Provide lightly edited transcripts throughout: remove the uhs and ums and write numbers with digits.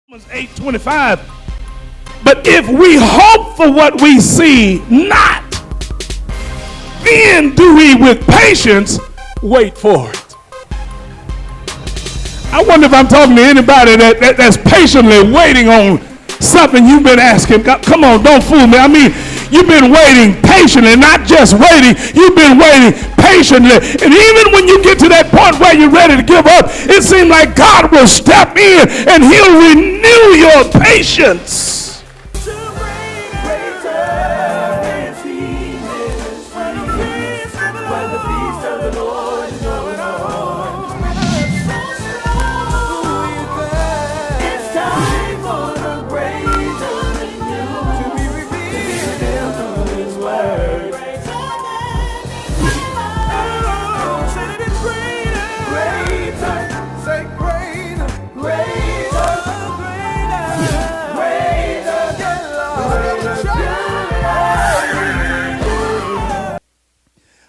Romans 8:25. But if we hope for what we see not, then do we with patience wait for it. I wonder if I'm talking to anybody that's patiently waiting on something you've been asking. Come on, don't fool me. I mean, you've been waiting patiently, not just waiting. You've been waiting patiently. And even when you get to that point where you're ready to give up, it seems like God will step in and he'll renew your patience.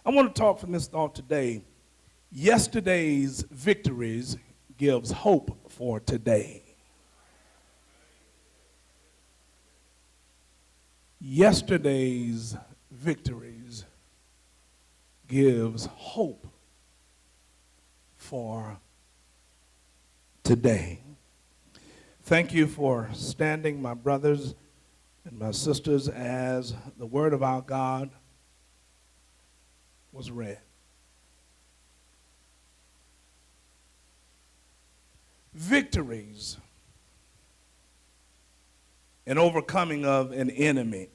I want to talk from this thought today. Yesterday's victories gives hope for today. Yesterday's victories gives hope for today. Thank you for standing, my brothers and my sisters, as the word of our God was read. Victories and overcoming of an enemy,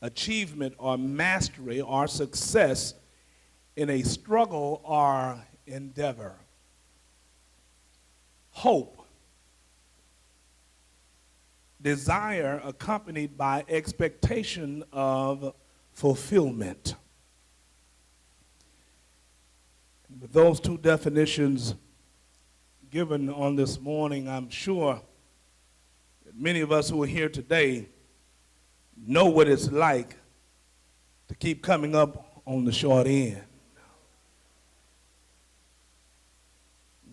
achievement or mastery or success in a struggle or endeavor. Hope, desire accompanied by expectation of fulfillment. With those two definitions given on this morning, I'm sure that many of us who are here today know what it's like to keep coming up on the short end.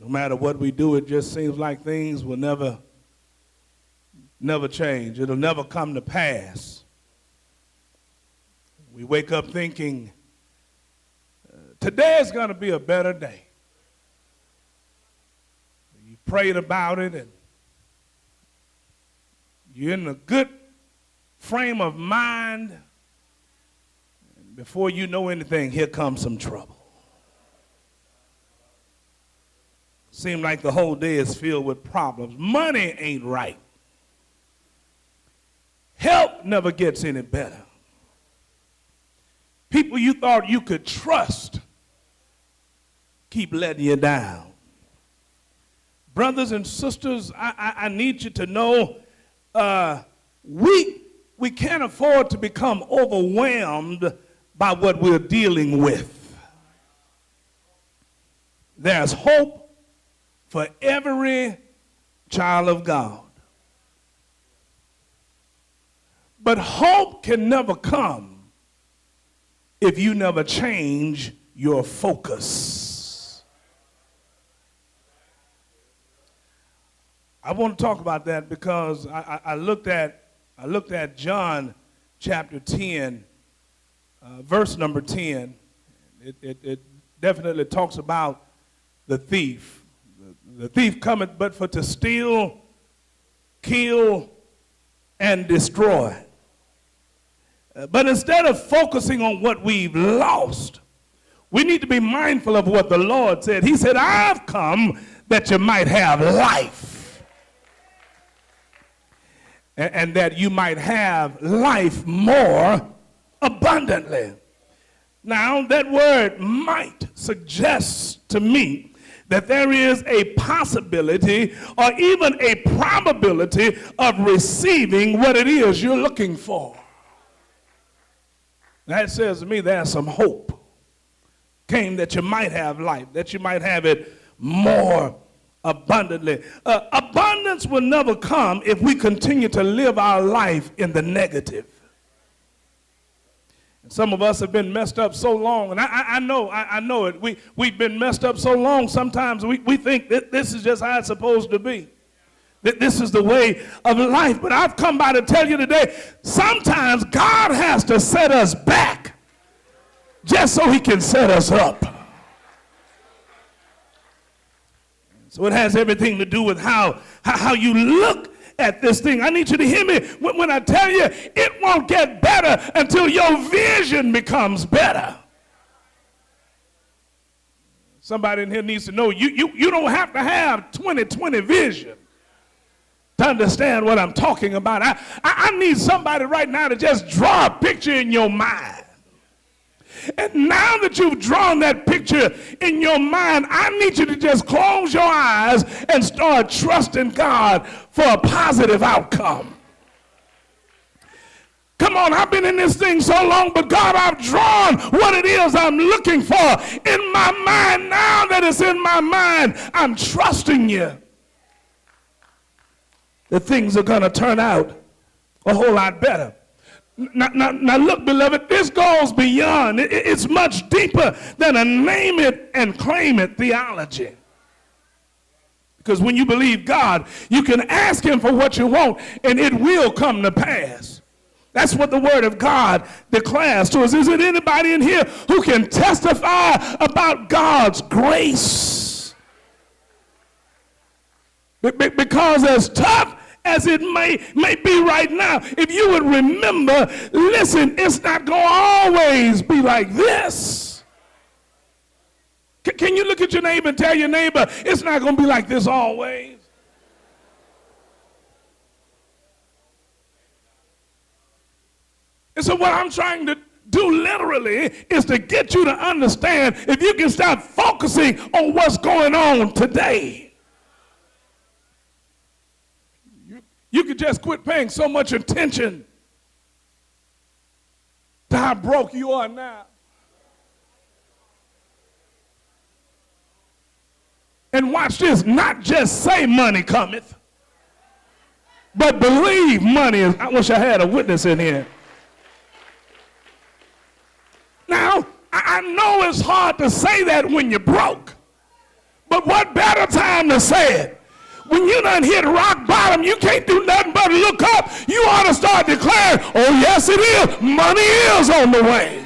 No matter what we do, it just seems like things will never change. It'll never come to pass. We wake up thinking, today is going to be a better day. You prayed about it and you're in a good frame of mind. And before you know anything, here comes some trouble. Seems like the whole day is filled with problems. Money ain't right. Health never gets any better. People you thought you could trust keep letting you down. Brothers and sisters, I need you to know we can't afford to become overwhelmed by what we're dealing with. There's hope for every child of God. But hope can never come if you never change your focus. I want to talk about that because I looked at John chapter 10, verse number 10. It definitely talks about the thief. The thief cometh but for to steal, kill, and destroy. But instead of focusing on what we've lost, we need to be mindful of what the Lord said. He said, I've come that you might have life. And that you might have life more abundantly. Now, that word might suggests to me that there is a possibility or even a probability of receiving what it is you're looking for. That says to me there's some hope. Came that you might have life, that you might have it more abundantly. Abundance will never come if we continue to live our life in the negative. And some of us have been messed up so long, and I know it. We've been messed up so long, sometimes we think that this is just how it's supposed to be. that this is the way of life. But I've come by to tell you today, sometimes God has to set us back just so he can set us up. So it has everything to do with how you look at this thing. I need you to hear me when I tell you it won't get better until your vision becomes better. Somebody in here needs to know you don't have to have 20/20 vision to understand what I'm talking about. I need somebody right now to just draw a picture in your mind. And now that you've drawn that picture in your mind, I need you to just close your eyes and start trusting God for a positive outcome. Come on, I've been in this thing so long, but God, I've drawn what it is I'm looking for in my mind. Now that it's in my mind, I'm trusting you that things are going to turn out a whole lot better. Now look, beloved, this goes beyond. It's much deeper than a name it and claim it theology. Because when you believe God, you can ask him for what you want, and it will come to pass. That's what the word of God declares to us. Is there anybody in here who can testify about God's grace? Because as tough as it may be right now, if you would remember, listen, it's not going to always be like this. Can you look at your neighbor and tell your neighbor, it's not going to be like this always? And so what I'm trying to do literally is to get you to understand, if you can stop focusing on what's going on today, you could just quit paying so much attention to how broke you are now. And watch this, not just say money cometh, but believe money is. I wish I had a witness in here. Now, I know it's hard to say that when you're broke, but what better time to say it? When you done hit rock bottom, you can't do nothing but look up. You ought to start declaring, oh yes it is, money is on the way.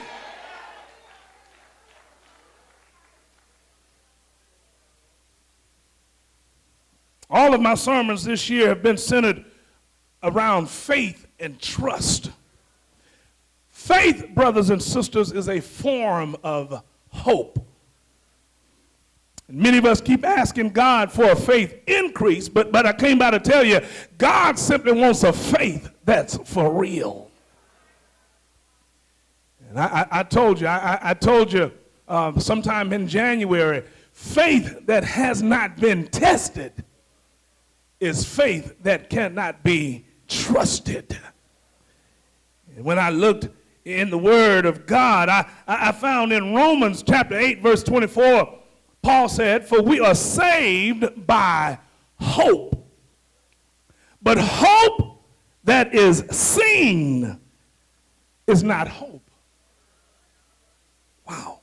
All of my sermons this year have been centered around faith and trust. Faith, brothers and sisters, is a form of hope. And many of us keep asking God for a faith increase, but I came by to tell you, God simply wants a faith that's for real. And I told you sometime in January, faith that has not been tested is faith that cannot be trusted. And when I looked in the Word of God, I found in Romans chapter 8, verse 24, Paul said, for we are saved by hope. But hope that is seen is not hope. Wow.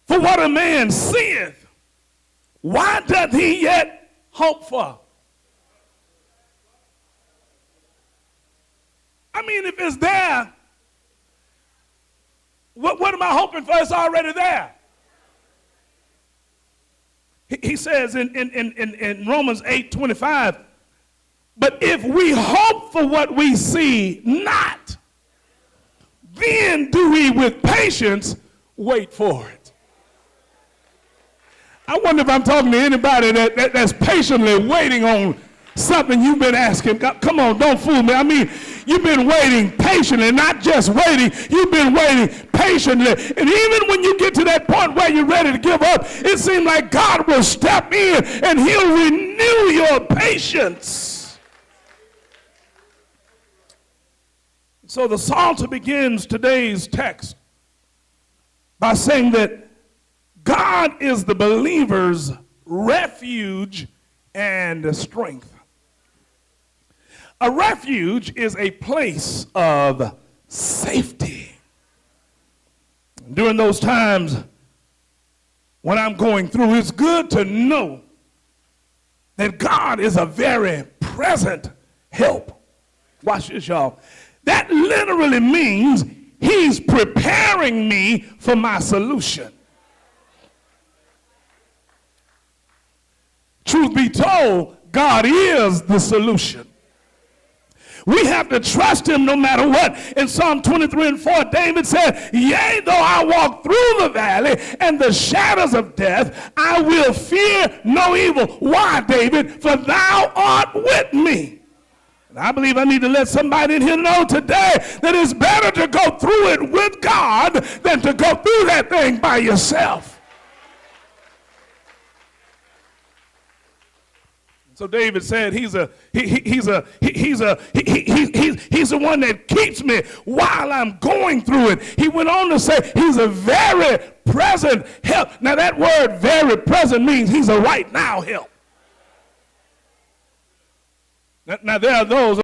For what a man seeth, why doth he yet hope for? I mean, if it's there, what am I hoping for? It's already there. He says in Romans 8:25, but if we hope for what we see not, then do we with patience wait for it. I wonder if I'm talking to anybody that's patiently waiting on something you've been asking. God, come on, don't fool me. I mean, you've been waiting patiently, not just waiting. You've been waiting patiently. And even when you get to that point where you're ready to give up, it seems like God will step in and he'll renew your patience. So the Psalter begins today's text by saying that God is the believer's refuge and strength. A refuge is a place of safety. During those times when I'm going through, it's good to know that God is a very present help. Watch this, y'all. That literally means he's preparing me for my solution. Truth be told, God is the solution. We have to trust him no matter what. In Psalm 23:4, David said, yea, though I walk through the valley and the shadows of death, I will fear no evil. Why, David? For thou art with me. And I believe I need to let somebody in here know today that it's better to go through it with God than to go through that thing by yourself. So David said he's the one that keeps me while I'm going through it. He went on to say he's a very present help. Now that word very present means he's a right now help. Now there are those